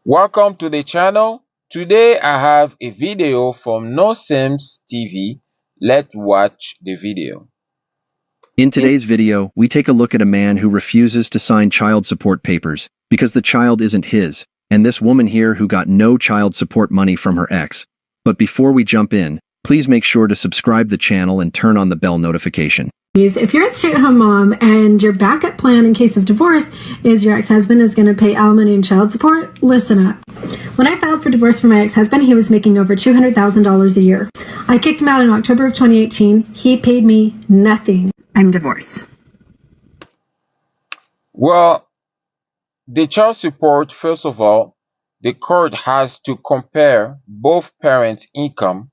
Welcome to the channel. Today I have a video from No Sims TV. Let's watch the video. In today's video, we take a look at a man who refuses to sign child support papers because the child isn't his, and this woman here who got no child support money from her ex. But before we jump in, please make sure to subscribe the channel and turn on the bell notification. If you're a stay-at-home mom and your backup plan in case of divorce is your ex-husband is going to pay alimony and child support, listen up. When I filed for divorce for my ex-husband, he was making over $200,000 a year. I kicked him out in October of 2018. He paid me nothing. I'm divorced. Well, the child support, first of all, the court has to compare both parents' income,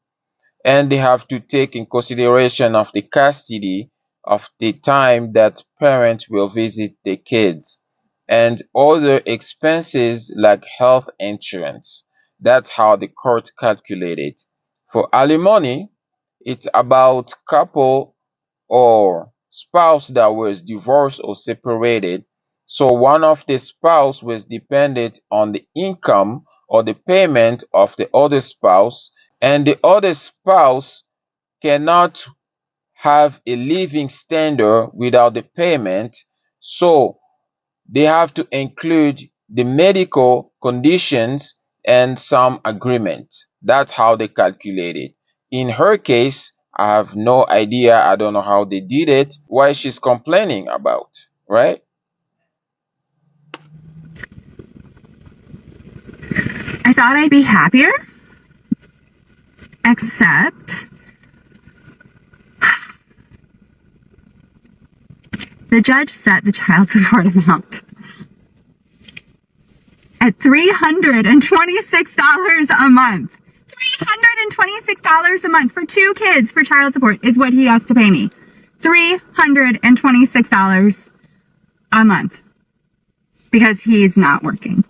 and they have to take in consideration of the custody of the time that parents will visit the kids and other expenses like health insurance. That's how the court calculated. For alimony, it's about couple or spouse that was divorced or separated. So one of the spouse was dependent on the income or the payment of the other spouse, and the other spouse cannot have a living standard without the payment, so they have to include the medical conditions and some agreement. That's how they calculate it. In her case, I have no idea. I don't know how they did it, why she's complaining about, right? I thought I'd be happier, except the judge set the child support amount at $326 a month. $326 a month for 2 kids for child support is what he has to pay me. $326 a month. Because he's not working.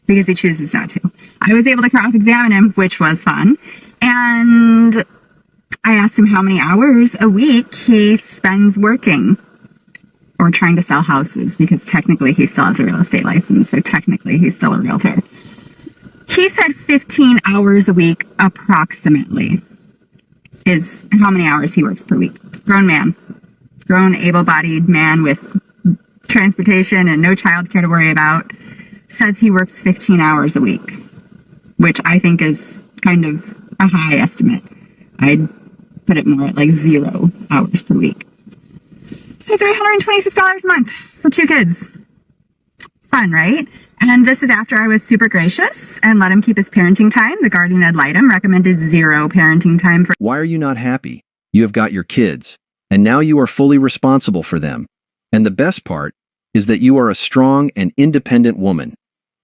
Because he chooses not to. I was able to cross-examine him, which was fun. And I asked him how many hours a week he spends working or trying to sell houses, because technically he still has a real estate license, so technically he's still a realtor. He said 15 hours a week, approximately, is how many hours he works per week. Grown man. Grown, able-bodied man with transportation and no childcare to worry about, says he works 15 hours a week, which I think is kind of a high estimate. I'd put it more at like 0 hours per week. So $326 a month for 2 kids. Fun, right? And this is after I was super gracious and let him keep his parenting time. The guardian ad litem recommended 0 parenting time for— Why are you not happy? You have got your kids, and now you are fully responsible for them. And the best part is that you are a strong and independent woman.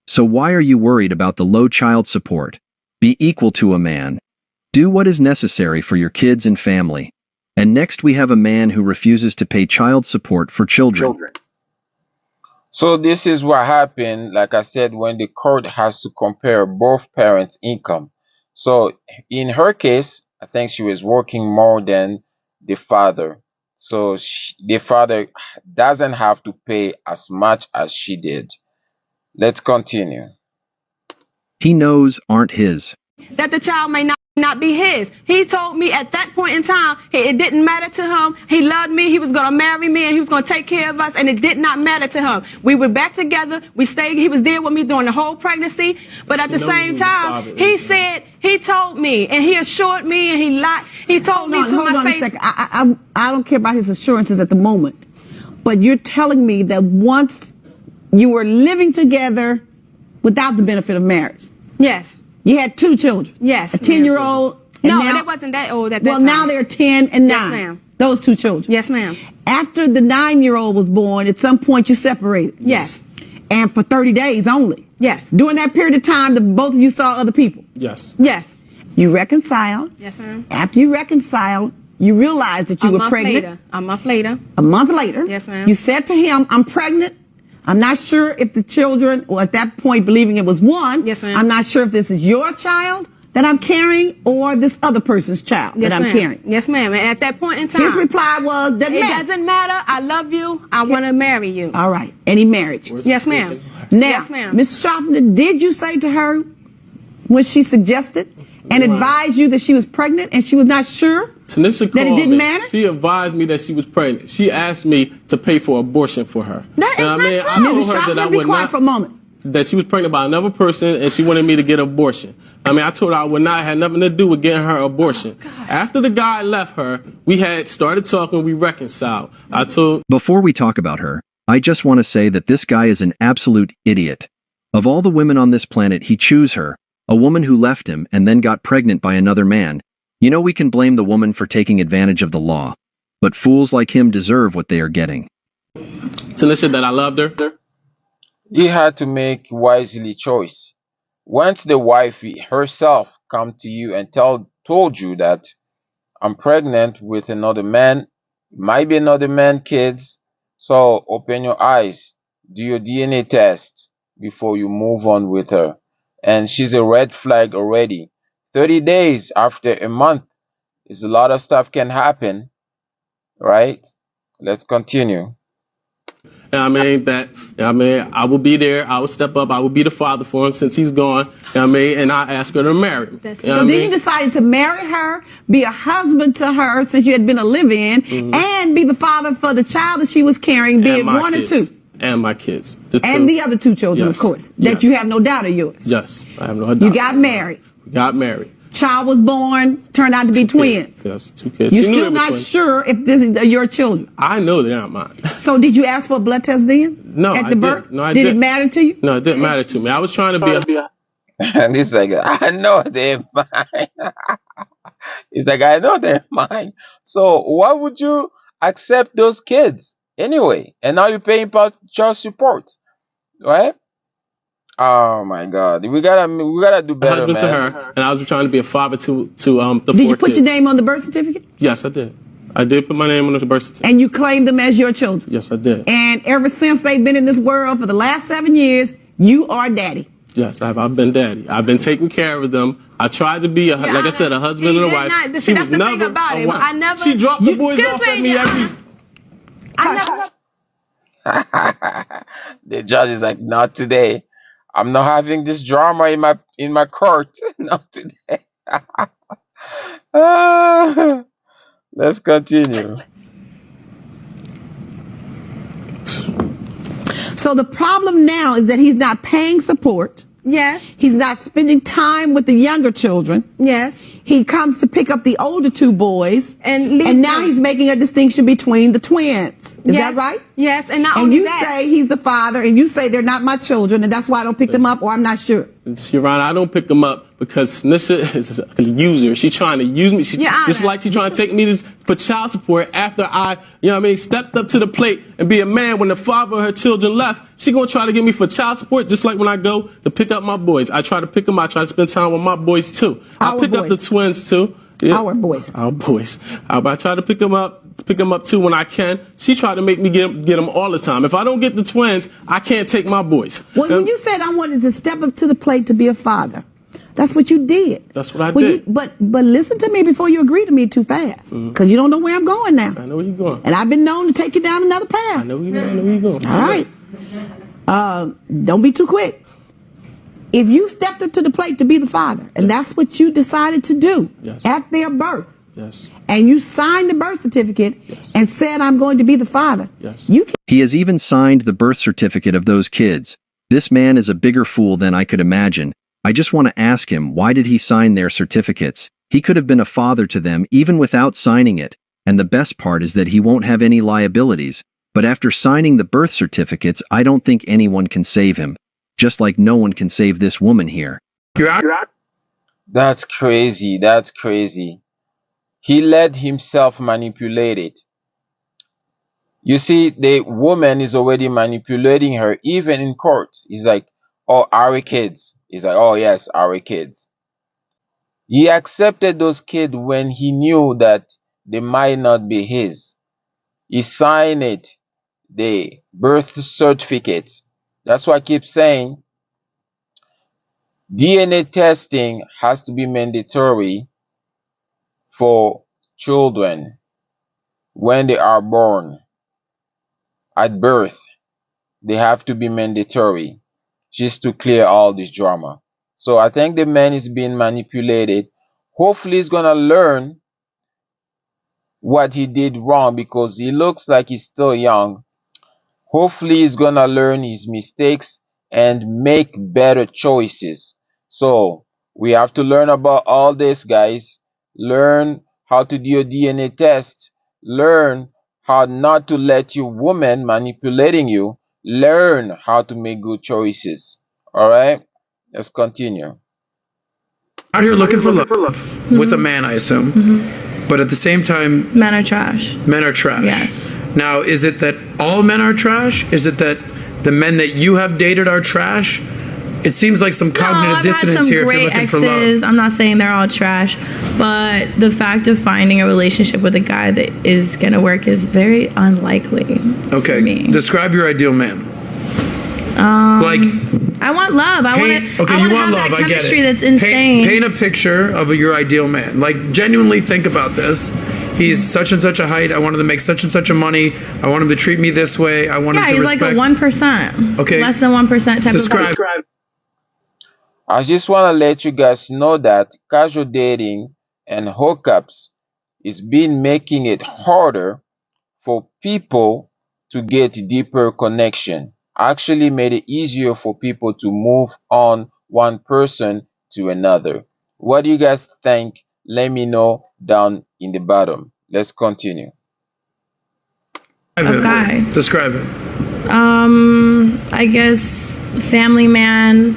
So why are you worried about the low child support? Be equal to a man. Do what is necessary for your kids and family. And next we have a man who refuses to pay child support for children. So this is what happened, like I said, when the court has to compare both parents' income. So in her case, I think she was working more than the father. So the father doesn't have to pay as much as she did. Let's continue. He knows aren't his. That the child may not be his. He told me at that point in time, it didn't matter to him. He loved me. He was going to marry me and he was going to take care of us. And it did not matter to him. We were back together. We stayed. He was there with me during the whole pregnancy. But at the same time, he said, he told me and he assured me and he lied. He told me to my face. Hold on a second. I don't care about his assurances at the moment. But you're telling me that once you were living together without the benefit of marriage. Yes. You had 2 children. Yes. A 10-year-old. No, that wasn't that old at that time. Well, now they're 10 and 9. Yes, ma'am. Those 2 children. Yes, ma'am. After the 9-year-old was born, at some point you separated. Yes. And for 30 days only. Yes. During that period of time, both of you saw other people. Yes. Yes. You reconciled. Yes, ma'am. After you reconciled, you realized that you were pregnant. A month later. A month later. Yes, ma'am. You said to him, I'm pregnant. I'm not sure if the children, or at that point believing it was 1. Yes, ma'am. I'm not sure if this is your child, that I'm carrying or this other person's child that I'm carrying? Yes, ma'am. And at that point in time, His reply was, doesn't matter. It doesn't matter. I love you. I want to marry you. All right. And he married you. Yes, ma'am. Now, yes, ma'am. Mr. Sharpton, did you say to her when she suggested and advised you that she was pregnant and she was not sure Tanisha that it didn't matter? She advised me that she was pregnant. She asked me to pay for abortion for her. That is not true. I told Mrs. her that I Sharpton, be would quiet not. for a moment. That she was pregnant by another person and she wanted me to get an abortion. I mean, I told her I would not have nothing to do with getting her abortion. After the guy left her, we had started talking, we reconciled. I told... Before we talk about her, I just want to say that this guy is an absolute idiot. Of all the women on this planet, he chose her, a woman who left him and then got pregnant by another man. You know, we can blame the woman for taking advantage of the law, but fools like him deserve what they are getting. Tanisha, that I loved her. He had to make wisely choice. Once the wife herself come to you and told you that I'm pregnant with another man, might be another man, kids, so open your eyes, do your DNA test before you move on with her. And she's a red flag already. 30 days after a month is a lot of stuff can happen, right? Let's continue. I mean, I will be there. I will step up. I will be the father for him since he's gone. And I ask her to marry me. So then you decided to marry her, be a husband to her since you had been a live-in, and be the father for the child that she was carrying, be it one or two. And my kids. And the other two children, of course, that you have no doubt are yours. Yes, I have no doubt. You got married. Got married. Child was born, turned out to be twins. Yes, 2 kids. You're still not sure if this is your children. I know they're not mine. So did you ask for a blood test then? No, at the birth? No, I did didn't. It matter to you? No, it didn't matter to me. I was trying to be a... And he's like, I know they're mine. He's like, I know they're mine. So why would you accept those kids anyway? And now you're paying child support, right? Oh my God, we gotta do better, husband man. to her, and I was trying to be a father to the 4 kids. Did you put your name on the birth certificate? Yes, I did. I did put my name on the birth certificate. And you claimed them as your children? Yes, I did. And ever since they've been in this world for the last 7 years, you are daddy? Yes, I've been daddy. I've been taking care of them. I tried to be, like I said, a husband and a wife. She was never a wife. I never... She dropped the boys off at me every... I never... The judge is like, not today. I'm not having this drama in my court. Not today. Let's continue. So the problem now is that he's not paying support. Yes. He's not spending time with the younger children. Yes. He comes to pick up the older 2 boys. And now he's making a distinction between the twins. Is that right? Yes. And not and only you that, say he's the father, and you say they're not my children, and that's why I don't pick them up, or I'm not sure. Your Honor, I don't pick them up because Nisha is a user. She's trying to use me. Just like she's trying to take me for child support after I, stepped up to the plate and be a man when the father of her children left. She gonna try to get me for child support just like when I go to pick up my boys. I try to pick them. I try to spend time with my boys too. I pick up the twins too. Yeah. Our boys. I try to pick them up too when I can. She tried to make me get them all the time. If I don't get the twins, I can't take my boys. Well, when you said I wanted to step up to the plate to be a father, that's what you did. That's what I did. But listen to me before you agree to me too fast, because you don't know where I'm going now. I know where you're going. And I've been known to take you down another path. I know where you're going. All right. Don't be too quick. If you stepped up to the plate to be the father, and that's what you decided to do at their birth, and you signed the birth certificate and said, I'm going to be the father, He has even signed the birth certificate of those kids. This man is a bigger fool than I could imagine. I just want to ask him, why did he sign their certificates? He could have been a father to them even without signing it, and the best part is that he won't have any liabilities. But after signing the birth certificates, I don't think anyone can save him. Just like no one can save this woman here. That's crazy. That's crazy. He let himself manipulate it. You see, the woman is already manipulating her, even in court. He's like, oh, our kids. He's like, oh, yes, our kids. He accepted those kids when he knew that they might not be his. He signed it, the birth certificate. That's why I keep saying, DNA testing has to be mandatory for children when they are born. At birth, they have to be mandatory just to clear all this drama. So I think the man is being manipulated. Hopefully he's gonna learn what he did wrong because he looks like he's still young. Hopefully he's gonna learn his mistakes and make better choices. So we have to learn about all this, guys. Learn how to do a DNA test. Learn how not to let your woman manipulating you. Learn how to make good choices. All right, let's continue. Out here looking for love with a man, I assume. But at the same time, Men are trash. men are trash. Yes. Now, is it that all men are trash? Is it that the men that you have dated are trash? It seems like some cognitive I've dissonance had some here if you're great looking for exes. love. I'm not saying they're all trash, but the fact of finding a relationship with a guy that is gonna work is very unlikely. Okay, For me. describe your ideal man. Like, I want love. I want to. okay, I you want want to love. have that I get chemistry it. that's insane. Paint a picture of your ideal man. Like, genuinely think about this. He's such and such a height. I want him to make such and such a money. I want him to treat me this way. I want him Yeah, to he's respect. like a 1%. Okay. Less than 1% type Describe. of. I just want to let you guys know that casual dating and hookups is been making it harder for people to get deeper connection. Actually made it easier for people to move on one person to another. What do you guys think? Let me know down in the bottom. Let's continue. Describe him. guy. Describe him. I guess family man,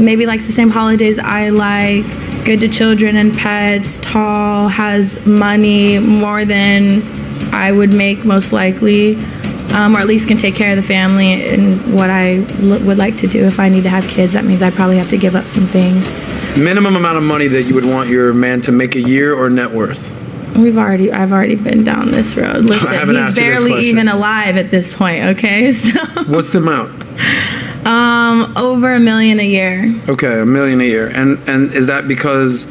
maybe likes the same holidays I like, good to children and pets, tall, has money, more than I would make most likely, or at least can take care of the family and what I would like to do. If I need to have kids, that means I probably have to give up some things. Minimum amount of money that you would want your man to make a year or net worth? I've already been down this road. Listen, haven't he's asked you this barely question. even alive at this point, okay? So What's the amount? over $1 million a year. Okay, $1 million a year. And is that because,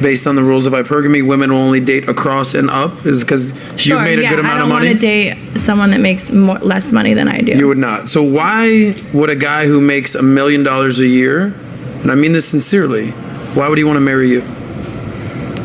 based on the rules of hypergamy, women will only date across and up? Is it because Sure, you've made a good amount I of don't money? want to date someone that makes less money than I do. You would not. So why would a guy who makes $1 million a year, and I mean this sincerely, why would he want to marry you?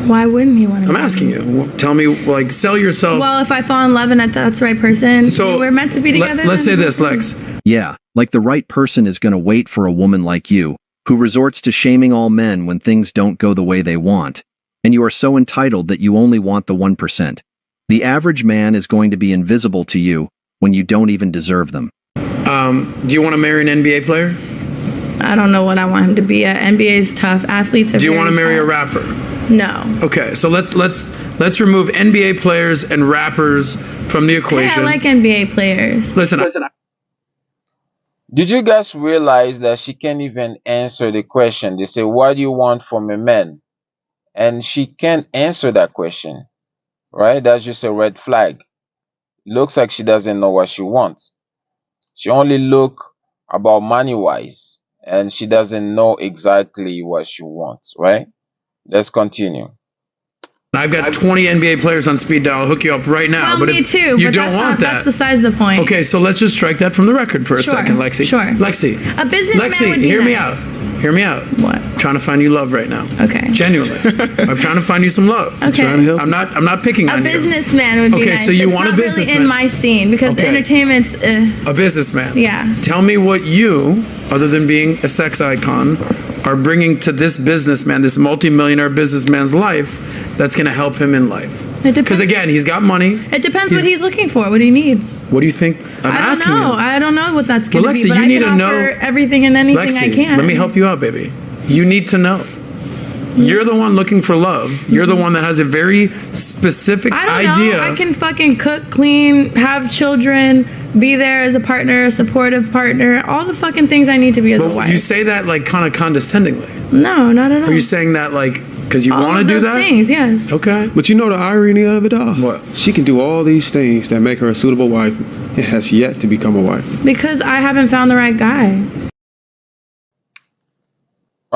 Why wouldn't he want to? I'm asking you. Tell me, like, sell yourself. Well, if I fall in love and that's the right person, So, we're meant to be together. Let's say then- this, Lex. Yeah, like the right person is going to wait for a woman like you, who resorts to shaming all men when things don't go the way they want. And you are so entitled that you only want the 1%. The average man is going to be invisible to you when you don't even deserve them. Do you want to marry an NBA player? I don't know what I want him to be. NBA is tough. Athletes are. Do you very want to marry a tough. rapper? No. Okay, so let's remove NBA players and rappers from the Hey, equation. I like NBA players. Listen, Did you guys realize that she can't even answer the question? They say, what do you want from a man? And she can't answer that question, right? That's just a red flag. Looks like she doesn't know what she wants. She only look about money wise, and she doesn't know exactly what she wants, right? Let's continue. I've got 20 NBA players on speed dial. I'll hook you up right now. Well, but me if too. you but don't that's want that. That's besides the point. Okay, so let's just strike that from the record for a Sure, second, Lexi. sure. Lexi. A businessman Lexi, would be hear me nice. out. Hear me out. What? Trying to find you love right now. Okay. Genuinely. I'm trying to find you some love. Okay. Trying to help I'm not picking A on you. businessman would be Okay, nice. so you It's want a not businessman. really in my scene because Okay. entertainment's. A businessman. Yeah. Tell me what you, other than being a sex icon, are bringing to this businessman, this multimillionaire businessman's life that's going to help him in life. It depends. Because again, he's got money. It depends what he's looking for, what he needs. What do you think? I'm I don't asking know. you. I don't know what that's going to Well, Lexi, be, but you I need can to know- offer everything and anything Lexi, I can. let me help you out, baby. You need to know. You're the one looking for love. You're the one that has a very specific I don't idea. know. I can fucking cook, clean, have children, be there as a partner, a supportive partner, all the fucking things I need to be as a But wife. you say that like kind of condescendingly. No, not at all. Are you saying that like because you all want to of do those that? things, yes. Okay. But you know the irony of it all? What? She can do all these things that make her a suitable wife and has yet to become a wife. Because I haven't found the right guy.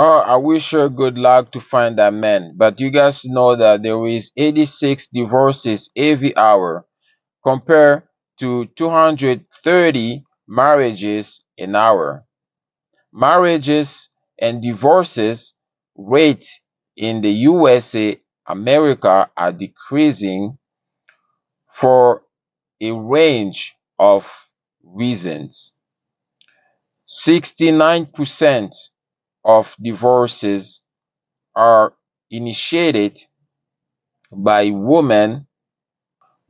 Oh, I wish her good luck to find that man. But you guys know that there is 86 divorces every hour compared to 230 marriages an hour. Marriages and divorces rate in the USA, America are decreasing for a range of reasons. 69% of divorces are initiated by women.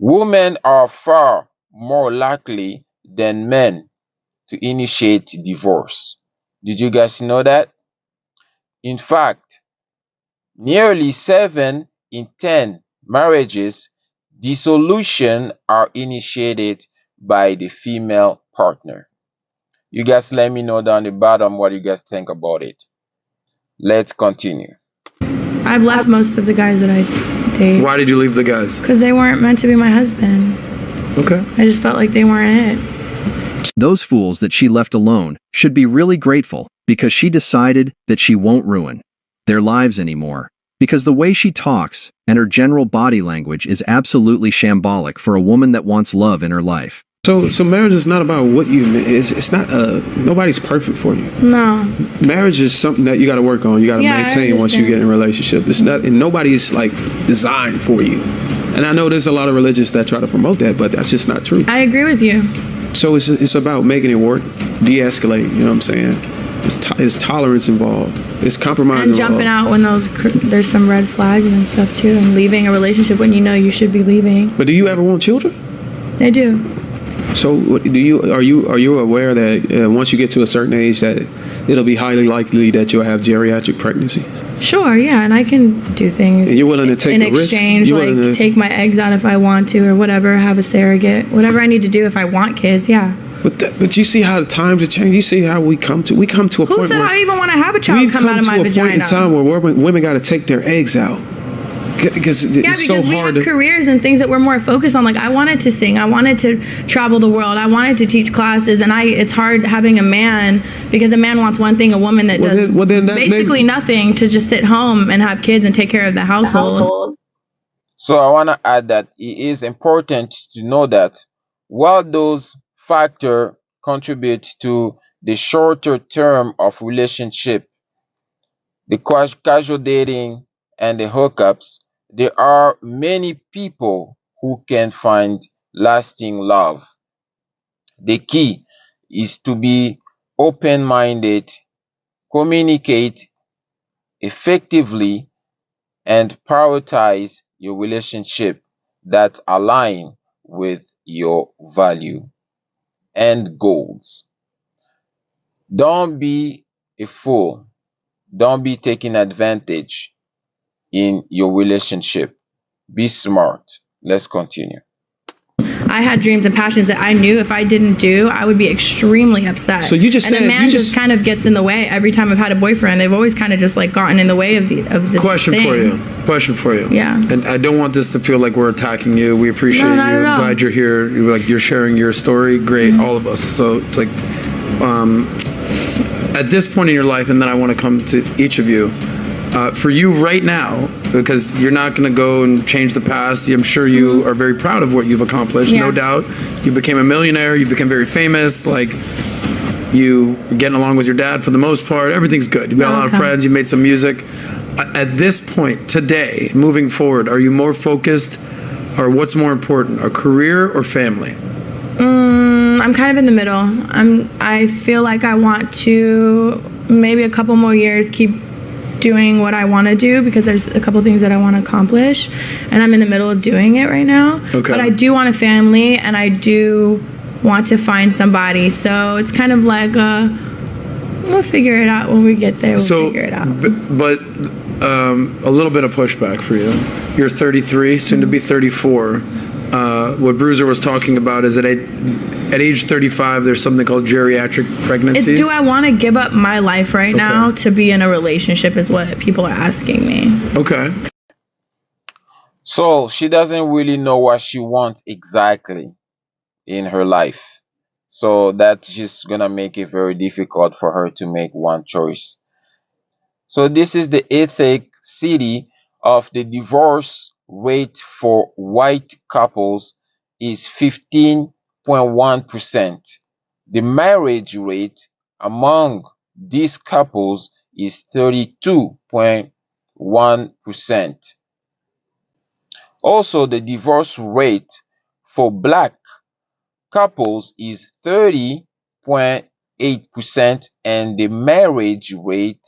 Women are far more likely than men to initiate divorce. Did you guys know that? In fact, nearly 7 in 10 marriages dissolution are initiated by the female partner. You guys let me know down the bottom what you guys think about it. Let's continue. I've left most of the guys that I date. Why did you leave the guys? Because they weren't meant to be my husband. Okay. I just felt like they weren't it. Those fools that she left alone should be really grateful because she decided that she won't ruin their lives anymore. Because the way she talks and her general body language is absolutely shambolic for a woman that wants love in her life. So marriage is not about what you. It's not. Nobody's perfect for you. No. Marriage is something that you got to work on. You got to maintain once you get in a relationship. It's not. And nobody's like designed for you. And I know there's a lot of religions that try to promote that, but that's just not true. I agree with you. So it's about making it work, de-escalate. You know what I'm saying? It's tolerance involved. It's compromise and involved. jumping out when there's some red flags and stuff too, and leaving a relationship when you know you should be leaving. But do you ever want children? I do. So are you aware that once you get to a certain age that it'll be highly likely that you'll have geriatric pregnancies? Sure, yeah, and I can do things. And you're willing to take the risk? In exchange, like take my eggs out if I want to or whatever, have a surrogate, whatever I need to do if I want kids, yeah. But you see how the times have changed. You see how we come to a point where... Who said I even want to have a child come out of my vagina? We've come to a point in time where women got to take their eggs out. Because it's so hard. We have careers and things that we're more focused on. Like I wanted to sing, I wanted to travel the world, I wanted to teach classes, and it's hard having a man because a man wants one thing, a woman that does basically nothing to just sit home and have kids and take care of the household. So I want to add that it is important to know that while those factors contribute to the shorter term of relationship, the casual dating and the hookups, there are many people who can find lasting love. The key is to be open-minded, communicate effectively, and prioritize your relationship that align with your value and goals. Don't be a fool. Don't be taking advantage in your relationship. Be smart. Let's continue. I had dreams and passions that I knew if I didn't do, I would be extremely upset. So you just and said, the man just kind of gets in the way every time I've had a boyfriend. They've always kind of just like gotten in the way of this Question for you. Yeah. And I don't want this to feel like we're attacking you. We appreciate you. Glad you're here. You're sharing your story. Great, all of us. So like, at this point in your life, and then I want to come to each of you. For you right now, because you're not going to go and change the past. I'm sure you are very proud of what you've accomplished, no doubt. You became a millionaire. You became very famous. Like, you getting along with your dad for the most part. Everything's good. You've got a lot of friends. You made some music. At this point, today, moving forward, are you more focused, or what's more important, a career or family? I'm kind of in the middle. I feel like I want to maybe a couple more years keep doing what I want to do because there's a couple things that I want to accomplish, and I'm in the middle of doing it right now. Okay. But I do want a family, and I do want to find somebody. So it's kind of like we'll figure it out when we get there. We'll figure it out. But a little bit of pushback for you. You're 33, soon to be 34. What Bruiser was talking about is that at age 35, there's something called geriatric pregnancies. It's do I want to give up my life right now to be in a relationship is what people are asking me. Okay. So she doesn't really know what she wants exactly in her life. So that's just going to make it very difficult for her to make one choice. So this is the ethnicity of the divorce rate for white couples is 15.1%. The marriage rate among these couples is 32.1%. Also, the divorce rate for black couples is 30.8% and the marriage rate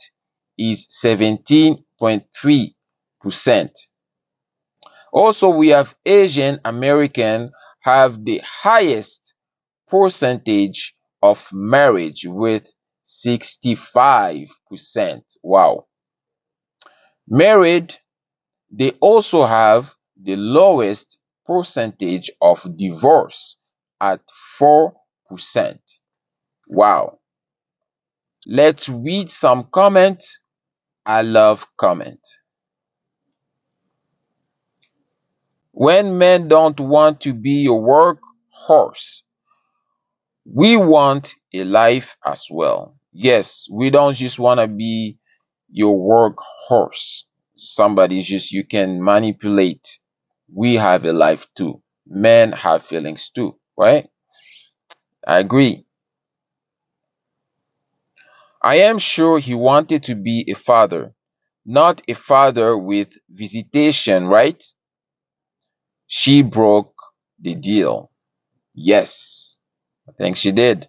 is 17.3%. Also, we have Asian American have the highest percentage of marriage with 65%. Wow. Married, they also have the lowest percentage of divorce at 4%. Wow. Let's read some comments. I love comments. When men don't want to be a work horse, we want a life as well. Yes, we don't just want to be your work horse. Somebody just you can manipulate. We have a life too. Men have feelings too, right? I agree. I am sure he wanted to be a father, not a father with visitation, right? She broke the deal. Yes, I think she did.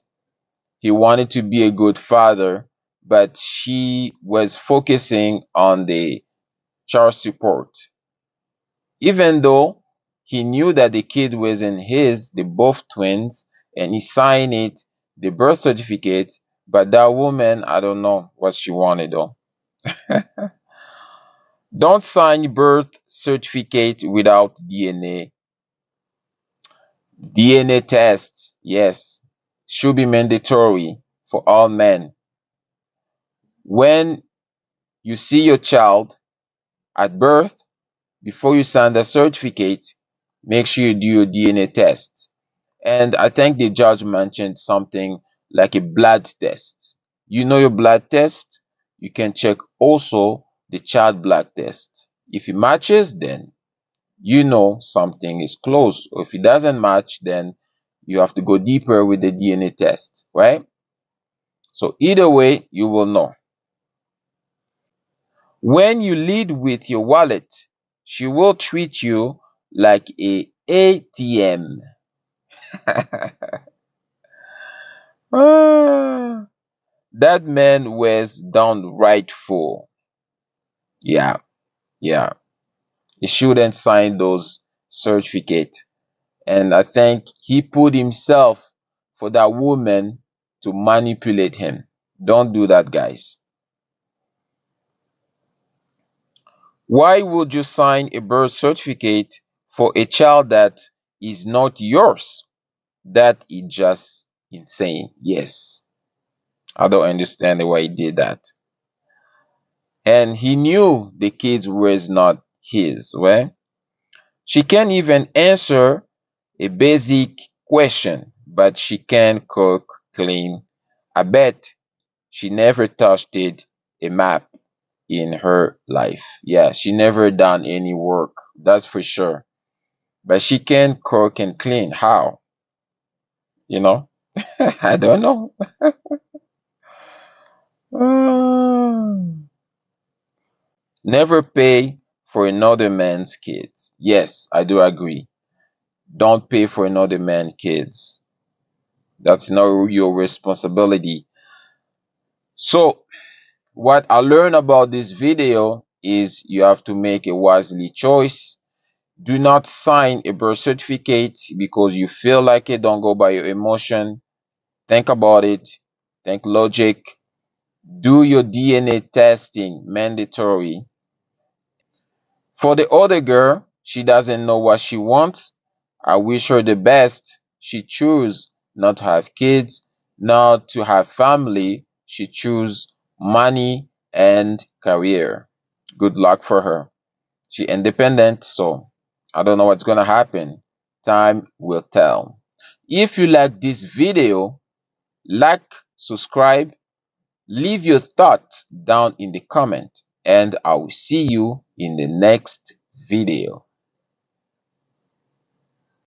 He wanted to be a good father, but she was focusing on the child support. Even though he knew that the kid wasn't his, they both twins, and he signed it, the birth certificate, but that woman, I don't know what she wanted though. Don't sign birth certificate without DNA. DNA tests, yes, should be mandatory for all men. When you see your child at birth, before you sign the certificate, make sure you do your DNA test. And I think the judge mentioned something like a blood test. You know your blood test, you can check also the child blood test. If it matches, then you know something is close. Or if it doesn't match, then you have to go deeper with the DNA test, right? So either way, you will know. When you lead with your wallet, she will treat you like a ATM. Ah, that man was downright fool. Yeah, yeah. He shouldn't sign those certificates. And I think he put himself for that woman to manipulate him. Don't do that, guys. Why would you sign a birth certificate for a child that is not yours? That is just insane. Yes. I don't understand why he did that. And he knew the kids was not his, right? She can't even answer a basic question, but she can cook, clean. I bet she never touched a map in her life. Yeah, she never done any work, that's for sure. But she can cook and clean. How? You know? I don't know. Never pay for another man's kids. Yes, I do agree. Don't pay for another man's kids. That's not your responsibility. So, what I learned about this video is you have to make a wisely choice. Do not sign a birth certificate because you feel like it. Don't go by your emotion. Think about it. Think logic. Do your DNA testing, mandatory. For the other girl, she doesn't know what she wants. I wish her the best. She choose not to have kids, not to have family. She choose money and career. Good luck for her. She independent, so I don't know what's gonna happen. Time will tell. If you like this video, like, subscribe, Leave your thoughts down in the comment, and I will see you in the next video.